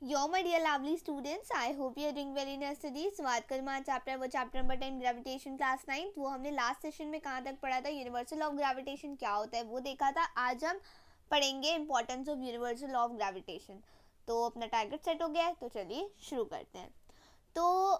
Yo, my dear lovely students, I hope you are doing well in your studies. बात करें हमारा chapter वो chapter number 10 gravitation class 9। वो हमने last session में कहाँ तक पढ़ा था, यूनिवर्सल ऑफ ग्रेविटेशन क्या होता है वो देखा था। आज हम पढ़ेंगे importance of universal of gravitation. तो अपना टारगेट सेट हो गया है, तो चलिए शुरू करते हैं। तो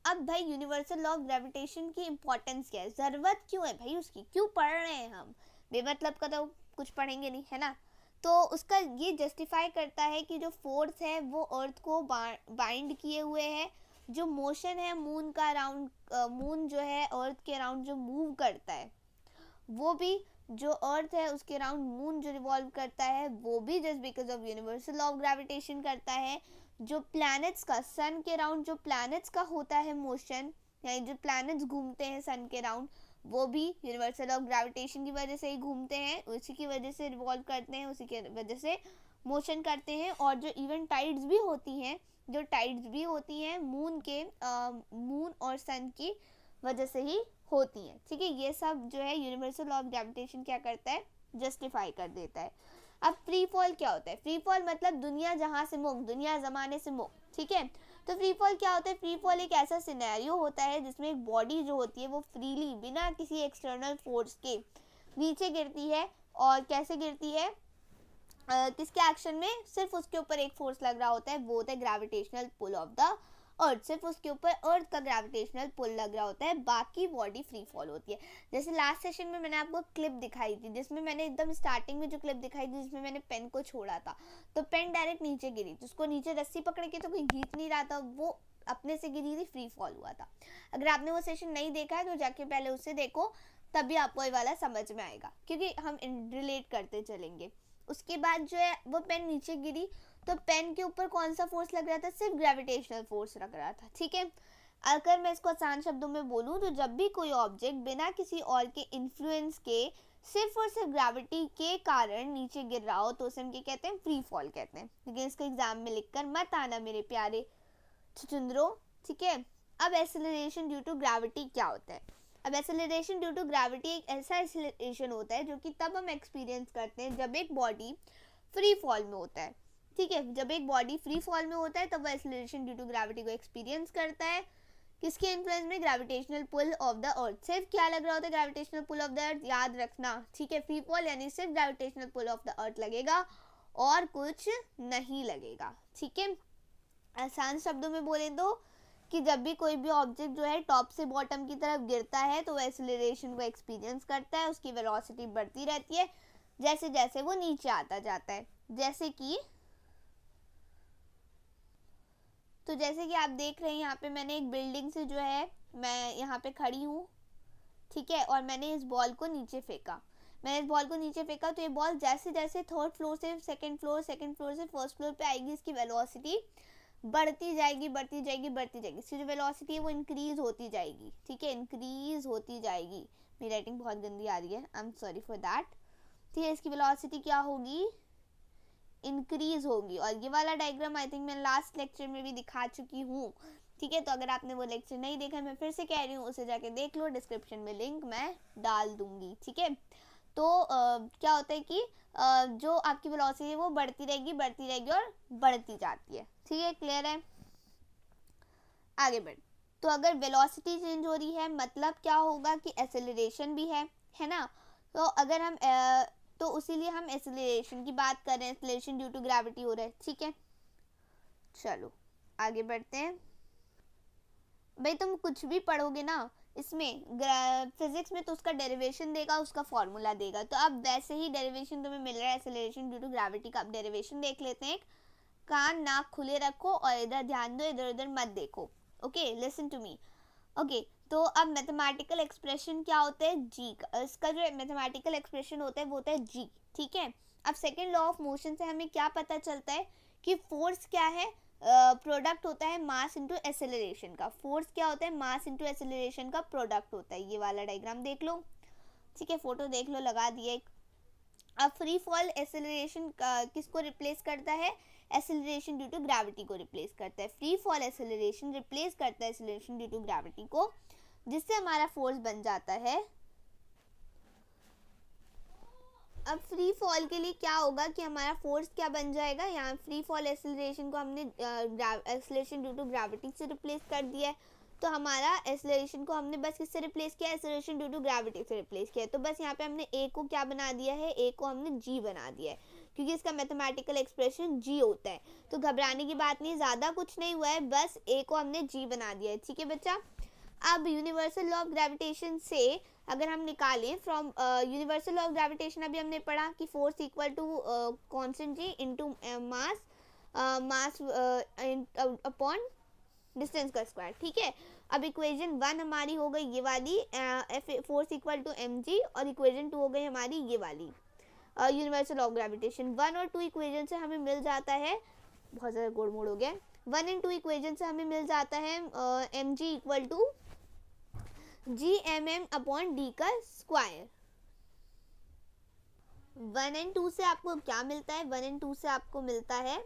अब भाई यूनिवर्सल ऑफ ग्रेविटेशन की इम्पोर्टेंस क्या है, ज़रूरत क्यों है भाई उसकी, क्यों पढ़ रहे हैं हम, बेमतलब का तो कुछ पढ़ेंगे नहीं, है ना। तो उसका ये जस्टिफाई करता है कि जो फोर्स है वो अर्थ को बाइंड किए हुए है, जो मोशन है मून का अराउंड, मून जो है अर्थ के अराउंड जो मूव करता है वो भी, जो अर्थ है उसके अराउंड मून जो रिवॉल्व करता है वो भी just because of universal of gravitation करता है। जो प्लैनेट्स का सन के अराउंड जो प्लैनेट्स का होता है मोशन, यानी जो प्लैनेट्स घूमते हैं सन के अराउंड, वो भी यूनिवर्सल ऑफ ग्रेविटेशन की वजह से ही घूमते हैं, उसी की वजह से रिवॉल्व करते हैं, उसी की वजह से मोशन करते हैं। और जो इवन टाइड्स भी होती हैं मून के मून और सन की वजह से ही होती हैं, ठीक है। ये सब जो है यूनिवर्सल ऑफ ग्रेविटेशन क्या करता है, जस्टिफाई कर देता है। अब फ्री फॉल क्या होता है, फ्री फॉल मतलब दुनिया जहां से मुक्त, दुनिया जमाने से मुक्त, ठीक है। तो फ्री फॉल क्या होता है, फ्री फॉल एक ऐसा सिनेरियो होता है जिसमें एक बॉडी जो होती है वो फ्रीली बिना किसी एक्सटर्नल फोर्स के नीचे गिरती है। और कैसे गिरती है, किसके एक्शन में, सिर्फ उसके ऊपर एक फोर्स लग रहा होता है, वो होता है gravitational pull of the earth. सिर्फ उसके ऊपर अर्थ का ग्रेविटेशनल पुल लग रहा होता है, बाकी बॉडी फ्री फॉल होती है। जैसे लास्ट सेशन में मैंने आपको क्लिप दिखाई थी, जिसमें मैंने एकदम स्टार्टिंग में जो क्लिप दिखाई थी जिसमें मैंने पेन को छोड़ा था, तो पेन डायरेक्ट नीचे गिरी, जिसको नीचे रस्सी पकड़ के तो कोई घींच नहीं रहा था, वो अपने से गिरी थी, फ्री फॉल हुआ था। अगर आपने वो सेशन नहीं देखा है तो जाके पहले उससे देखो, तभी आपको ये वाला समझ में आएगा, क्योंकि हम रिलेट करते चलेंगे। उसके बाद जो है वो पेन नीचे गिरी, तो पेन के ऊपर कौन सा फोर्स लग रहा था, सिर्फ ग्रेविटेशनल फोर्स लग रहा था, ठीक है। अगर मैं इसको आसान शब्दों में बोलूं तो जब भी कोई ऑब्जेक्ट बिना किसी और के इन्फ्लुएंस के सिर्फ और सिर्फ ग्रेविटी के कारण नीचे गिर रहा हो तो उसे हम क्या कहते हैं, फ्री फॉल कहते हैं। लेकिन इसको एग्जाम में लिखकर मत आना मेरे प्यारे छुचुंदरो, ठीक है। अब एक्सेलरेशन ड्यू टू ग्रेविटी क्या होता है। अब एक्सेलरेशन ड्यू टू ग्रेविटी एक ऐसा एक्सेलरेशन होता है जो कि तब हम एक्सपीरियंस करते हैं जब एक बॉडी फ्री फॉल में होता है, ठीक है। जब एक बॉडी फ्री फॉल में होता है तब वो एक्सेलरेशन ड्यू टू ग्रेविटी को एक्सपीरियंस करता है। किसके इन्फ्लुएंस में, gravitational pull of the earth. सिर्फ क्या लग रहा होता है, gravitational pull of the earth, याद रखना, ठीक है। फ्री फॉल यानी सिर्फ gravitational pull of the earth लगेगा और कुछ नहीं लगेगा, ठीक है। आसान शब्दों में बोले तो कि जब भी कोई भी ऑब्जेक्ट जो है टॉप से बॉटम की तरफ गिरता है तो वो एक्सेलरेशन को एक्सपीरियंस करता है, उसकी वेलोसिटी बढ़ती रहती है जैसे जैसे वो नीचे आता जाता है। जैसे कि आप देख रहे हैं यहाँ पे मैंने एक बिल्डिंग से जो है मैं यहाँ पे खड़ी हूँ, ठीक है, और मैंने इस बॉल को नीचे फेंका। तो ये बॉल जैसे जैसे थर्ड फ्लोर से सेकंड फ्लोर से फर्स्ट फ्लोर पे आएगी, इसकी वेलोसिटी बढ़ती जाएगी। इसकी जो वेलोसिटी है वो इंक्रीज होती जाएगी, ठीक है, इंक्रीज होती जाएगी। मेरी राइटिंग बहुत गंदी आ रही है, I am sorry for that, ठीक है। इसकी वेलोसिटी क्या होगी, इंक्रीज होगी। और ये वाला डायग्राम आई थिंक मैं लास्ट लेक्चर में भी दिखा चुकी हूँ, ठीक है। तो अगर आपने वो लेक्चर नहीं देखा, मैं फिर से कह रही हूँ, उसे जाके देख लो, डिस्क्रिप्शन में लिंक मैं डाल दूंगी, ठीक है। तो क्या होता है कि जो आपकी वेलोसिटी है वो बढ़ती रहेगी और बढ़ती जाती है, ठीक है, क्लियर है। आगे बढ़, तो अगर वेलोसिटी चेंज हो रही है मतलब क्या होगा कि एक्सेलरेशन भी है ना। तो अगर हम तो उसीलिए हम एक्सेलरेशन की बात कर रहे हैं, एक्सेलरेशन ड्यू टू ग्रेविटी हो रहा है, ठीक है। चलो आगे बढ़ते हैं। भाई तुम कुछ भी पढ़ोगे ना इसमें फिजिक्स में तो उसका डेरिवेशन देगा, उसका फॉर्मूला देगा। तो अब वैसे ही डेरिवेशन तुम्हें मिल रहा है एक्सेलरेशन ड्यू टू ग्रेविटी का। अब डेरिवेशन देख लेते हैं। कान नाक खुले रखो और इधर ध्यान दो, इधर उधर मत देखो, okay, listen to me, okay. तो अब मैथमेटिकल एक्सप्रेशन क्या होता है, जी का, इसका जो मैथमेटिकल एक्सप्रेशन होता है वो होता है जी, ठीक है। अब सेकेंड लॉ ऑफ मोशन से हमें क्या पता चलता है कि फोर्स क्या है, प्रोडक्ट होता है मास इनटू एक्सेलरेशन का। फोर्स क्या होता है, मास इनटू एक्सेलरेशन का प्रोडक्ट होता है। ये वाला डायग्राम देख लो, ठीक है, फोटो देख लो, लगा दिए। अब फ्री फॉल एक्सेलरेशन किसको रिप्लेस करता है, एक्सेलरेशन ड्यू टू ग्रेविटी को रिप्लेस करता है। फ्री फॉल एक्सेलरेशन रिप्लेस करता है एक्सेलरेशन ड्यू टू ग्रेविटी को, जिससे हमारा फोर्स बन जाता है अब फ्री फॉल के लिए क्या होगा कि हमारा फोर्स क्या बन जाएगा, यहाँ फ्री फॉल एक्सेलरेशन को हमने एक्सेलरेशन ड्यू टू ग्रेविटी से रिप्लेस कर दिया है, तो हमारा एक्सेलरेशन को हमने बस किससे रिप्लेस किया, एक्सेलरेशन ड्यू टू ग्रेविटी से रिप्लेस किया है। तो बस यहाँ पे हमने ए को क्या बना दिया है, ए को हमने जी बना दिया है, क्योंकि इसका मैथमेटिकल एक्सप्रेशन जी होता है। तो घबराने की बात नहीं, ज़्यादा कुछ नहीं हुआ है, बस ए को हमने जी बना दिया है। ठीक है बच्चा। अब यूनिवर्सल लॉ ऑफ ग्रेविटेशन से अगर हम निकालें from universal law of gravitation, अभी हमने पढ़ा कि force equal to constant G into mass upon distance का स्क्वायर। ठीक है। अब इक्वेशन 1 हमारी हो गई ये वाली, फोर्स इक्वल टू mg, और इक्वेशन 2 हो गई हमारी ये वाली यूनिवर्सल लॉ ऑफ ग्रेविटेशन। 1 और 2 इक्वेशन से हमें मिल जाता है, बहुत ज़्यादा गोड़ मोड़ हो गया, 1 एंड 2 इक्वेशन से हमें मिल जाता है mg equal to G M M upon D का स्क्वायर। 1 एंड 2 से आपको क्या मिलता है, 1 एंड 2 से आपको मिलता है,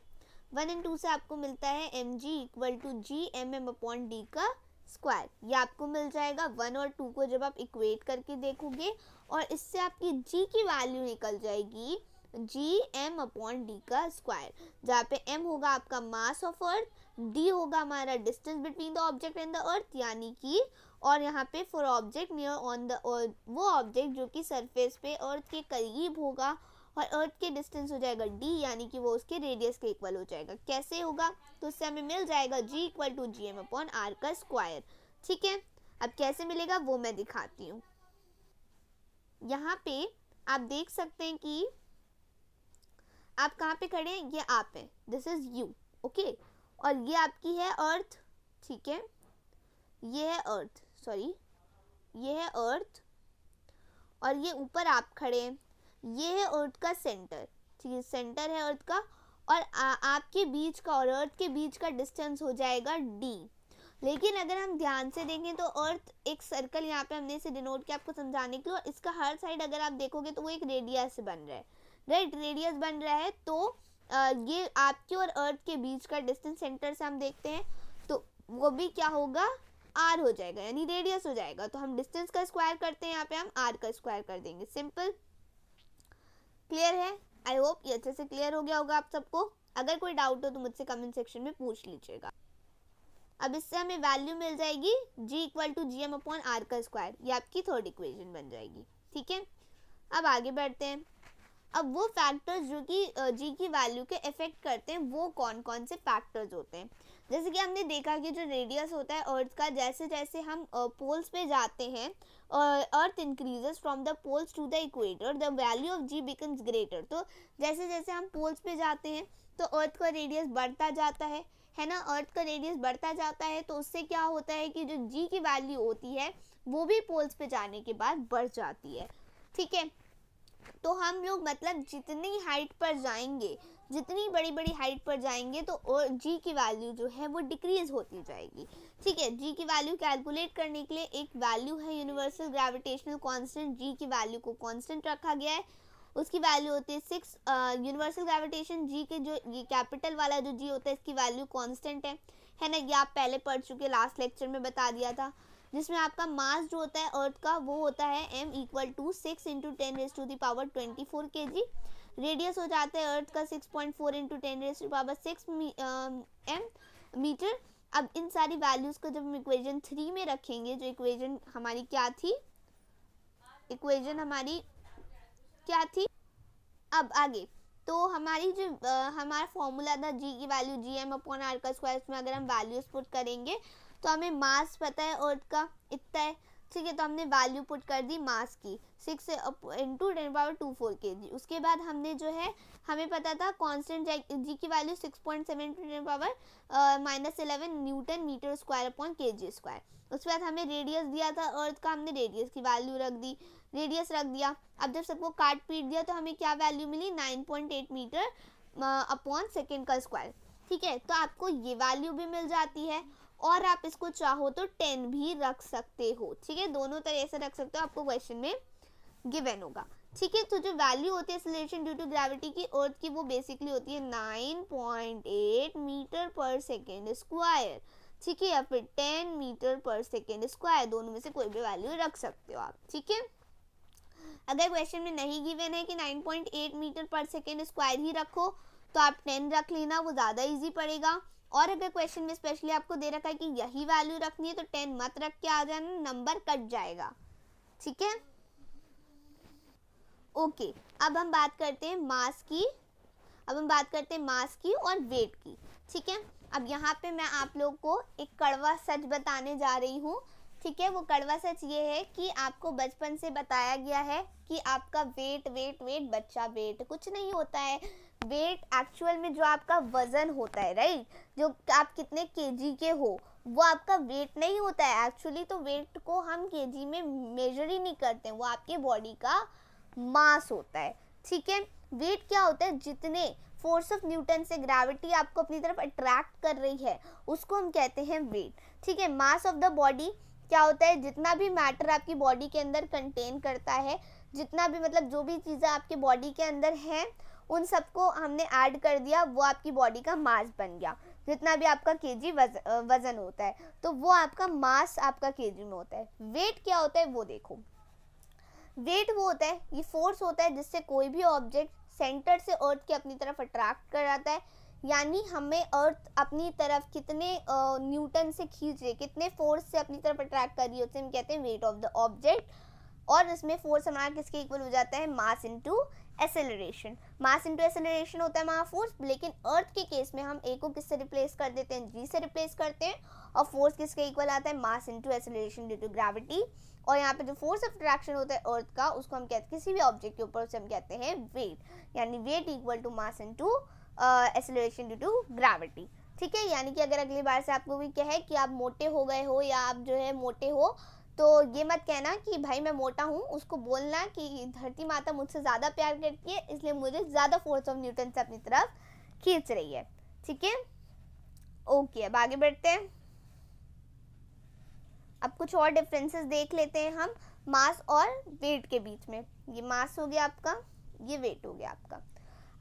1 एंड 2 से आपको मिलता है M G equal to G M M upon D का स्क्वायर। ये आपको मिल जाएगा 1 और 2 को जब आप इक्वेट करके देखोगे, और इससे आपकी जी की वैल्यू निकल जाएगी जी एम अपॉन डी का स्क्वायर, जहाँ पे एम होगा आपका मास ऑफ अर्थ, डी होगा हमारा distance between the object and the earth, यानी कि, और यहाँ पे for object near on the, वो ऑब्जेक्ट जो कि सरफेस पे अर्थ के करीब होगा, और अर्थ के डिस्टेंस हो जाएगा डी, यानी कि वो उसके रेडियस के इक्वल हो जाएगा। कैसे होगा, तो उससे हमें मिल जाएगा G equal to G M upon R का स्क्वायर। ठीक है। अब कैसे मिलेगा वो मैं दिखाती हूँ। यहाँ पे आप देख सकते हैं कि आप कहाँ पे खड़े हैं, ये आप हैं, दिस इज यू, ओके, और ये आपकी है अर्थ। ठीक है। ये है अर्थ, सॉरी, ये है अर्थ, और ये ऊपर आप खड़े हैं, ये है अर्थ का सेंटर। ठीक है, सेंटर है अर्थ का, और आपके बीच का और अर्थ के बीच का डिस्टेंस हो जाएगा डी। लेकिन अगर हम ध्यान से देखें तो अर्थ एक सर्कल, यहाँ पे हमने इसे डिनोट किया आपको समझाने के लिए, और इसका हर साइड अगर आप देखोगे तो वो एक रेडियस से बन रहा है, राइट, रेडियस बन रहा है। तो ये आपके और अर्थ के बीच का डिस्टेंस सेंटर से हम देखते हैं तो वो भी क्या होगा, आर हो जाएगा, यानी रेडियस हो जाएगा। तो हम डिस्टेंस का स्क्वायर करते हैं, यहाँ पे हम आर का स्क्वायर कर देंगे। सिंपल, क्लियर है। आई होप ये अच्छे से क्लियर हो गया होगा आप सबको। अगर कोई डाउट हो तो मुझसे कमेंट सेक्शन में पूछ लीजिएगा। अब इससे हमें वैल्यू मिल जाएगी g equal to G M upon R का स्क्वायर, ये आपकी थर्ड इक्वेशन बन जाएगी। ठीक है। अब आगे बढ़ते हैं। अब वो फैक्टर्स जो कि g की वैल्यू के इफेक्ट करते हैं, वो कौन कौन से फैक्टर्स होते हैं। जैसे कि हमने देखा कि जो रेडियस होता है अर्थ का, जैसे जैसे हम पोल्स पे जाते हैं, earth increases from the poles to the equator, the value of g becomes greater. तो जैसे जैसे हम पोल्स पे जाते हैं तो अर्थ का रेडियस बढ़ता जाता है ना, अर्थ का रेडियस बढ़ता जाता है, तो उससे क्या होता है कि जो g की वैल्यू होती है वो भी पोल्स पे जाने के बाद बढ़ जाती है। ठीक है। तो हम लोग मतलब जितनी हाइट पर जाएंगे, जितनी बड़ी बड़ी हाइट पर जाएंगे, तो और जी की वैल्यू जो है वो डिक्रीज होती जाएगी। ठीक है। जी की वैल्यू कैलकुलेट करने के लिए एक वैल्यू है यूनिवर्सल ग्रेविटेशनल कांस्टेंट, जी की वैल्यू को कांस्टेंट रखा गया है, उसकी वैल्यू होती है 6। यूनिवर्सल ग्रेविटेशन जी के जो ये कैपिटल वाला जो जी होता है इसकी वैल्यू कांस्टेंट है ना, ये आप पहले पढ़ चुके, लास्ट लेक्चर में बता दिया था। जिसमें आपका मास जो होता है अर्थ का वो होता है m equal to 6 into 10 raise to the power 24 kg। Radius हो जाता है अर्थ का 6.4 into 10 raise to power 6 metre. अब इन सारी वैल्यूज को जब हम इक्वेशन 3 में रखेंगे, जो इक्वेशन हमारी क्या थी, इक्वेशन हमारी क्या थी, अब आगे तो हमारी जो हमारा फॉर्मूला था जी की value G M upon R का स्क्वायर, उसमें अगर हम वैल्यूज पुट करेंगे तो हमें मास पता है अर्थ का इतना है। ठीक है। तो हमने वैल्यू पुट कर दी मास की 6 इंटू 10⁻24 kg। उसके बाद हमने जो है, हमें पता था कांस्टेंट जी की value 6.7 into 10⁻−11 newton metre square upon kg square. उसके बाद हमें रेडियस दिया था अर्थ का, हमने रेडियस की वैल्यू रख दी, रेडियस रख दिया। अब जब सबको काट पीट दिया तो हमें क्या वैल्यू मिली, 9.8 मीटर अपॉन सेकेंड का स्क्वायर। ठीक है। तो आपको ये वैल्यू भी मिल जाती है, और आप इसको चाहो तो 10 भी रख सकते हो। ठीक है। दोनों तरह से रख सकते हो, आपको क्वेश्चन में गिवन होगा। ठीक है। तो जो वैल्यू होती है एक्सेलरेशन ड्यू टू ग्रेविटी की अर्थ की, वो बेसिकली होती है 9.8 मीटर पर सेकेंड स्क्वायर। ठीक है। या फिर 10 मीटर पर सेकेंड स्क्वायर, दोनों में से कोई भी वैल्यू रख सकते हो आप। ठीक है। अगर क्वेश्चन में नहीं गिवन है कि 9.8 मीटर पर सेकेंड स्क्वायर ही रखो तो आप 10 रख लेना, वो ज़्यादा इजी पड़ेगा। और अगर क्वेश्चन में स्पेशली आपको दे रखा है कि यही वैल्यू रखनी है तो 10 मत रख के आ जाना, नंबर कट जाएगा, ठीक है। ओके, अब हम बात करते हैं मास की, और वेट की, ठीक है। अब यहाँ पे मैं आप लोग को एक कड़वा सच बताने जा रही हूँ, ठीक है। वो कड़वा सच ये है कि आपको बचपन से बताया गया है कि आपका वेट बच्चा वेट कुछ नहीं होता है। वेट एक्चुअल में जो आपका वजन होता है, राइट, जो आप कितने केजी के हो, वो आपका वेट नहीं होता है। एक्चुअली तो वेट को हम केजी में मेजर ही नहीं करते, वो आपके बॉडी का मास होता है, ठीक है। वेट क्या होता है, जितने फोर्स ऑफ न्यूटन से ग्रेविटी आपको अपनी तरफ अट्रैक्ट कर रही है उसको हम कहते हैं वेट, ठीक है। मास ऑफ द बॉडी क्या होता है, जितना भी मैटर आपकी बॉडी के अंदर कंटेन करता है, जितना भी मतलब जो भी चीज़ें आपके बॉडी के अंदर हैं उन सबको हमने ऐड कर दिया, वो आपकी बॉडी का मास बन गया। जितना भी आपका केजी वजन होता है तो वो आपका मास आपका केजी में होता है। वेट क्या होता है वो देखो, वेट वो होता है, ये फोर्स होता है जिससे कोई भी ऑब्जेक्ट सेंटर से अर्थ के अपनी तरफ अट्रैक्ट कर जाता है, यानी हमें अर्थ अपनी तरफ कितने न्यूटन से खींच रही है, कितने फोर्स से अपनी तरफ अट्रैक्ट कर रही है, उसे हम कहते हैं वेट ऑफ द ऑब्जेक्ट। और इसमें फोर्स हमारा किसके इक्वल हो जाता है, मास इनटू एक्सेलरेशन। मास इनटू एक्सेलरेशन होता है हमारा फोर्स, लेकिन अर्थ के केस में हम ए को किससे रिप्लेस कर देते हैं, जी से रिप्लेस करते हैं, और फोर्स किसके इक्वल आता है, mass into acceleration due to gravity. और यहाँ पे जो फोर्स ऑफ अट्रैक्शन होता है अर्थ का, उसको हम कहते हैं किसी भी ऑब्जेक्ट के ऊपर, उसे हम कहते हैं वेट, यानी weight equal to mass into acceleration due to gravity, ठीक है। यानी कि अगर अगली बार से आपको भी कहे कि आप मोटे हो गए हो या आप जो है मोटे हो, तो ये मत कहना कि भाई मैं मोटा हूँ, उसको बोलना कि धरती माता मुझसे ज़्यादा प्यार करती है इसलिए मुझे ज़्यादा फोर्स ऑफ न्यूटन से अपनी तरफ खींच रही है, ठीक है। ओके, अब आगे बढ़ते हैं। अब कुछ और डिफरेंसेस देख लेते हैं हम मास और वेट के बीच में। ये मास हो गया आपका, ये वेट हो गया आपका।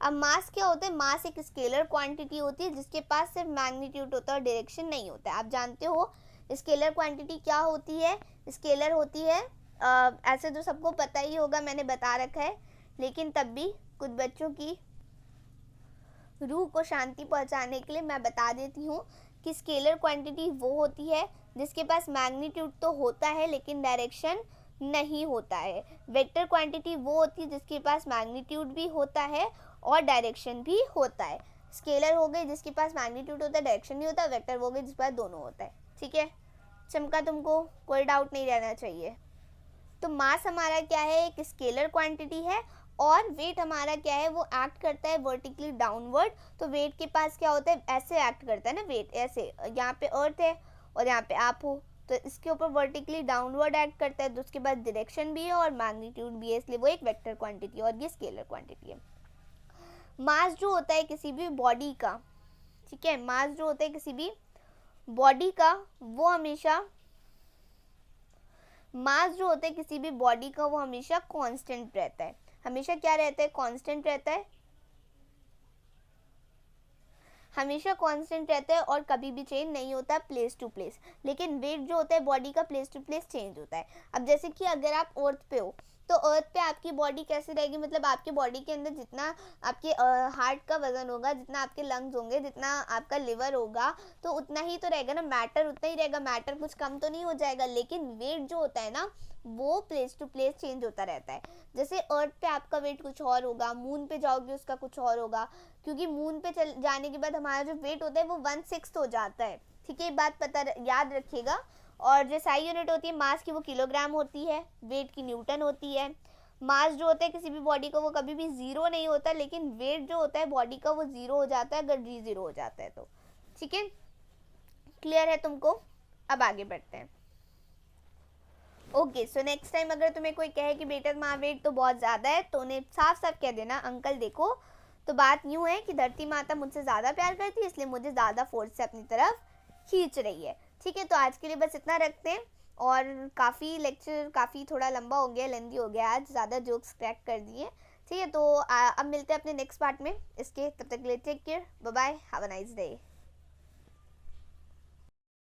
अब मास क्या होता है, मास एक स्केलर क्वांटिटी होती है जिसके पास सिर्फ मैग्नीट्यूड होता है और डायरेक्शन नहीं होता है। आप जानते हो स्केलर क्वांटिटी क्या होती है, स्केलर होती है ऐसे तो सबको पता ही होगा, मैंने बता रखा है, लेकिन तब भी कुछ बच्चों की रूह को शांति पहुंचाने के लिए मैं बता देती हूँ कि स्केलर क्वांटिटी वो होती है जिसके पास मैग्नीट्यूड तो होता है लेकिन डायरेक्शन नहीं होता है। वेक्टर क्वांटिटी वो होती है जिसके पास मैग्नीट्यूड भी होता है और डायरेक्शन भी होता है। स्केलर हो गई जिसके पास मैग्नीट्यूड होता है डायरेक्शन नहीं होता, वेक्टर हो गई जिसके पास दोनों होता है, ठीक है। चमका तुमको कोई डाउट नहीं रहना चाहिए। तो मास हमारा क्या है, एक स्केलर क्वांटिटी है, और वेट हमारा क्या है, वो एक्ट करता है वर्टिकली डाउनवर्ड। तो वेट के पास क्या होता है, ऐसे एक्ट करता है ना, वेट ऐसे, यहाँ पे अर्थ है और यहाँ पे आप हो, तो इसके ऊपर वर्टिकली डाउनवर्ड एक्ट करता है, तो उसके बाद डायरेक्शन भी है और मैग्नीट्यूड भी है, इसलिए वो एक वेक्टर क्वांटिटी और ये स्केलर क्वांटिटी है। मास जो होता है किसी भी बॉडी का, ठीक है, मास जो होता है किसी भी बॉडी का वो हमेशा, मास जो होता है किसी भी बॉडी का वो हमेशा कांस्टेंट रहता है। हमेशा क्या रहता है, कांस्टेंट रहता है, हमेशा कांस्टेंट रहता है और कभी भी चेंज नहीं होता प्लेस टू प्लेस। लेकिन वेट जो होता है बॉडी का प्लेस टू प्लेस चेंज होता है। अब जैसे कि अगर आप अर्थ पे हो तो अर्थ पे आपकी बॉडी कैसी रहेगी, मतलब आपके बॉडी के अंदर जितना आपके हार्ट का वजन होगा, जितना आपके लंग्स होंगे, जितना आपका लिवर होगा, तो उतना ही तो रहेगा ना, मैटर उतना ही रहेगा, मैटर कुछ कम तो नहीं हो जाएगा। लेकिन वेट जो होता है ना वो प्लेस टू प्लेस चेंज होता रहता है। जैसे अर्थ पे आपका वेट कुछ और होगा, मून पे जाओगे उसका कुछ और होगा, क्योंकि मून पे जाने के बाद हमारा जो वेट होता है वो 1/6 हो जाता है, ठीक है, ये बात पता याद रखिएगा। और जो SI यूनिट होती है मास की वो किलोग्राम होती है, वेट की न्यूटन होती है। मास जो होता है किसी भी बॉडी का वो कभी भी जीरो नहीं होता, लेकिन वेट जो होता है बॉडी का वो जीरो हो जाता है अगर G जीरो हो जाता है तो, ठीक है, क्लियर है तुमको। अब आगे बढ़ते हैं। ओके, सो नेक्स्ट टाइम अगर तुम्हें कोई कहे कि बेटा तुम्हारा वेट तो बहुत ज़्यादा है तो उन्हें साफ साफ कह देना, अंकल देखो तो बात यूँ है कि धरती माता मुझसे ज़्यादा प्यार करती है इसलिए मुझे ज़्यादा फोर्स से अपनी तरफ खींच रही है, ठीक है। तो आज के लिए बस इतना रखते हैं, और काफ़ी लेक्चर काफ़ी थोड़ा लंबा हो गया, लेंदी हो गया, आज ज़्यादा जोक्स क्रैक कर दिए, ठीक है। तो अब मिलते हैं अपने नेक्स्ट पार्ट में इसके, तब तक के लिए take care, bye bye, have a nice day.